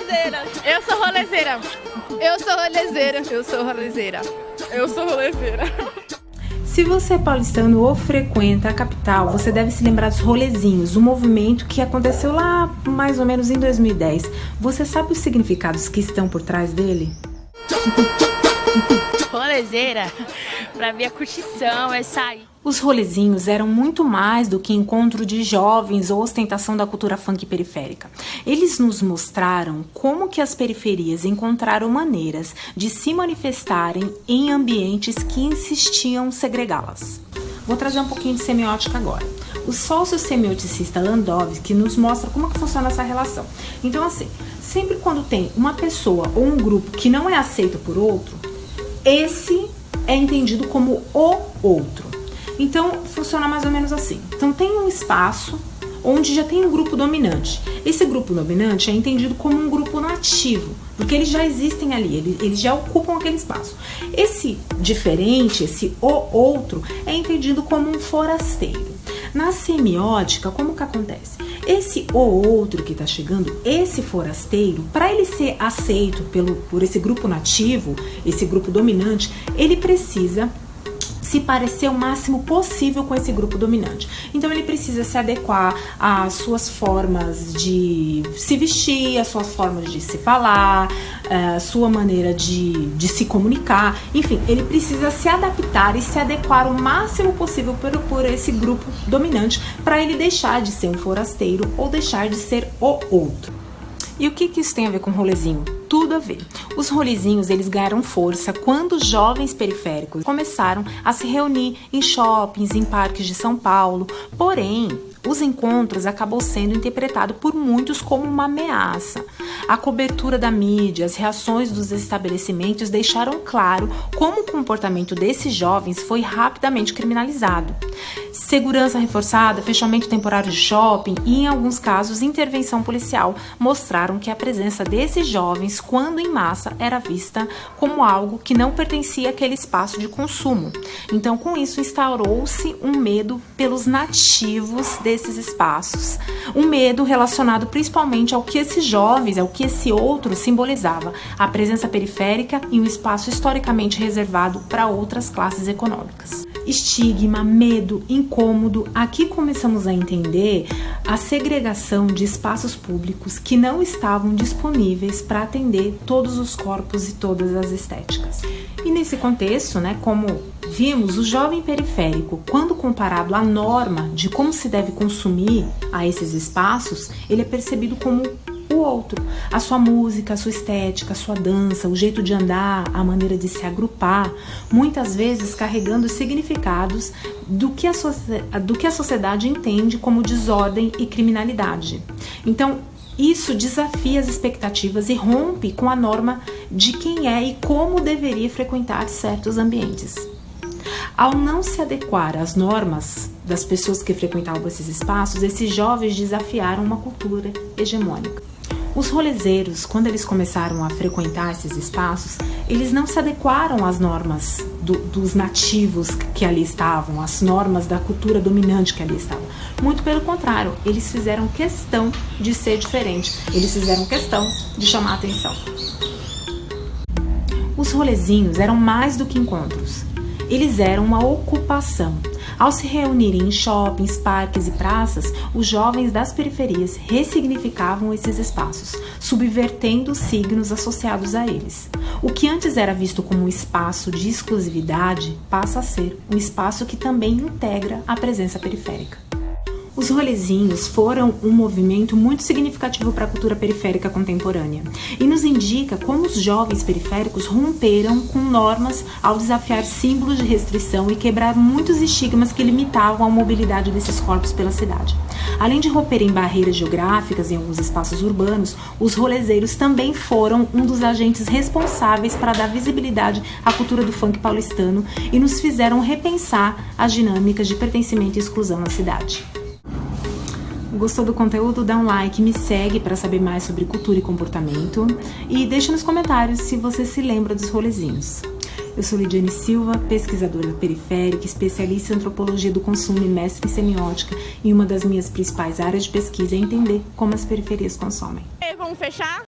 rolezeira. Eu sou rolezeira. Eu sou rolezeira. Eu sou rolezeira. Eu sou rolezeira. Se você é paulistano ou frequenta a capital, você deve se lembrar dos rolezinhos, um movimento que aconteceu lá mais ou menos em 2010. Você sabe os significados que estão por trás dele? Rolezeira, pra mim é curtição, é sair. Os rolezinhos eram muito mais do que encontro de jovens ou ostentação da cultura funk periférica. Eles nos mostraram como que as periferias encontraram maneiras de se manifestarem em ambientes que insistiam segregá-las. Vou trazer um pouquinho de semiótica agora. O sócio-semioticista Landowski nos mostra como que funciona essa relação. Então, assim, sempre quando tem uma pessoa ou um grupo que não é aceito por outro, esse é entendido como o outro. Então, funciona mais ou menos assim. Então, tem um espaço onde já tem um grupo dominante. Esse grupo dominante é entendido como um grupo nativo, porque eles já existem ali, eles já ocupam aquele espaço. Esse diferente, esse o outro, é entendido como um forasteiro. Na semiótica, como que acontece? Esse o outro que está chegando, esse forasteiro, para ele ser aceito por esse grupo nativo, esse grupo dominante, ele precisa se parecer o máximo possível com esse grupo dominante. Então ele precisa se adequar às suas formas de se vestir, às suas formas de se falar, à sua maneira de se comunicar. Enfim, ele precisa se adaptar e se adequar o máximo possível por esse grupo dominante para ele deixar de ser um forasteiro ou deixar de ser o outro. E o que isso tem a ver com rolezinho? Tudo a ver. Os rolezinhos, eles ganharam força quando jovens periféricos começaram a se reunir em shoppings, em parques de São Paulo. Porém, os encontros acabou sendo interpretado por muitos como uma ameaça. A cobertura da mídia, as reações dos estabelecimentos deixaram claro como o comportamento desses jovens foi rapidamente criminalizado. Segurança reforçada, fechamento temporário de shopping e, em alguns casos, intervenção policial mostraram que a presença desses jovens, quando em massa, era vista como algo que não pertencia àquele espaço de consumo. Então, com isso, instaurou-se um medo pelos nativos desses espaços. Um medo relacionado principalmente ao que esses jovens, ao que esse outro simbolizava, a presença periférica em um espaço historicamente reservado para outras classes econômicas. Estigma, medo, incômodo, aqui começamos a entender a segregação de espaços públicos que não estavam disponíveis para atender todos os corpos e todas as estéticas. E nesse contexto, como vimos, o jovem periférico, quando comparado à norma de como se deve consumir a esses espaços, ele é percebido como o outro. A sua música, a sua estética, a sua dança, o jeito de andar, a maneira de se agrupar, muitas vezes carregando significados do que a sociedade entende como desordem e criminalidade. Então, isso desafia as expectativas e rompe com a norma de quem é e como deveria frequentar certos ambientes. Ao não se adequar às normas das pessoas que frequentavam esses espaços, esses jovens desafiaram uma cultura hegemônica. Os rolezeiros, quando eles começaram a frequentar esses espaços, eles não se adequaram às normas dos nativos que ali estavam, às normas da cultura dominante que ali estavam. Muito pelo contrário, eles fizeram questão de ser diferentes, eles fizeram questão de chamar a atenção. Os rolezinhos eram mais do que encontros, eles eram uma ocupação. Ao se reunirem em shoppings, parques e praças, os jovens das periferias ressignificavam esses espaços, subvertendo os signos associados a eles. O que antes era visto como um espaço de exclusividade passa a ser um espaço que também integra a presença periférica. Os rolezinhos foram um movimento muito significativo para a cultura periférica contemporânea e nos indica como os jovens periféricos romperam com normas ao desafiar símbolos de restrição e quebrar muitos estigmas que limitavam a mobilidade desses corpos pela cidade. Além de romperem barreiras geográficas em alguns espaços urbanos, os rolezeiros também foram um dos agentes responsáveis para dar visibilidade à cultura do funk paulistano e nos fizeram repensar as dinâmicas de pertencimento e exclusão na cidade. Gostou do conteúdo? Dá um like, me segue para saber mais sobre cultura e comportamento e deixa nos comentários se você se lembra dos rolezinhos. Eu sou Lidiane Silva, pesquisadora periférica, especialista em antropologia do consumo e mestre em semiótica, e uma das minhas principais áreas de pesquisa é entender como as periferias consomem. Vamos fechar?